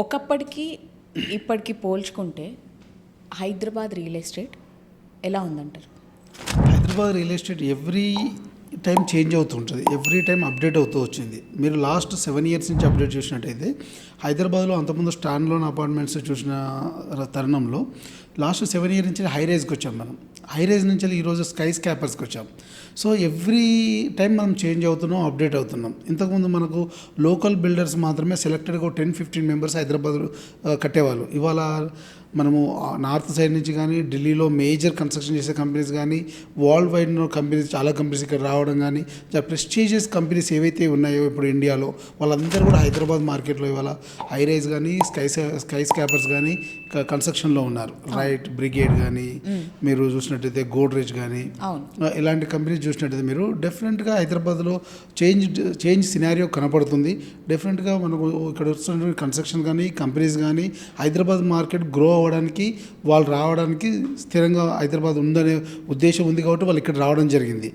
ఒకప్పటికి ఇప్పటికి పోల్చుకుంటే Hyderabad real estate ఎలా ఉందంటారు? Hyderabad real estate every time change అవుతూ ఉంటుంది, ఎవ్రీ టైం అప్డేట్ అవుతూ వచ్చింది. మీరు లాస్ట్ 7 years నుంచి అప్డేట్ చూసినట్టయితే హైదరాబాద్లో అంతకుముందు స్టాండ్ లోన్ అపార్ట్మెంట్స్ చూసిన తరుణంలో లాస్ట్ 7 years నుంచి హై రైజ్కి వచ్చాం. మనం హై రైజ్ నుంచి ఈరోజు స్కై స్కాపర్స్కి వచ్చాం. సో ఎవ్రీ టైం మనం చేంజ్ అవుతున్నాం, అప్డేట్ అవుతున్నాం. ఇంతకుముందు మనకు లోకల్ బిల్డర్స్ మాత్రమే సెలెక్టెడ్గా 10-15 మెంబర్స్ హైదరాబాద్ కట్టేవాళ్ళు. ఇవాళ మనము నార్త్ సైడ్ నుంచి కానీ ఢిల్లీలో మేజర్ కన్స్ట్రక్షన్ చేసే కంపెనీస్ కానీ వరల్డ్ వైడ్ కంపెనీస్ చాలా కంపెనీస్ ఇక్కడ రావడం కానీ ప్రెస్టీజియస్ కంపెనీస్ ఏవైతే ఉన్నాయో ఇప్పుడు ఇండియాలో వాళ్ళందరూ కూడా హైదరాబాద్ మార్కెట్లో ఇవాళ హై రైజ్ కానీ స్కై స్కాపర్స్ కానీ కన్స్ట్రక్షన్లో ఉన్నారు. రైట్ బ్రిగేడ్ కానీ మీరు చూసినట్టయితే గోడ్రేజ్ కానీ ఇలాంటి కంపెనీస్ చూసినట్టయితే మీరు డెఫినెట్గా హైదరాబాద్లో చేంజ్ సినారియో కనపడుతుంది. డెఫినెట్గా మనకు ఇక్కడ వస్తున్న కన్స్ట్రక్షన్ కానీ కంపెనీస్ కానీ హైదరాబాద్ మార్కెట్ గ్రో అవ్వడానికి వాళ్ళు రావడానికి స్థిరంగా హైదరాబాద్ ఉందనే ఉద్దేశం ఉంది కాబట్టి వాళ్ళు ఇక్కడ రావడం జరిగింది.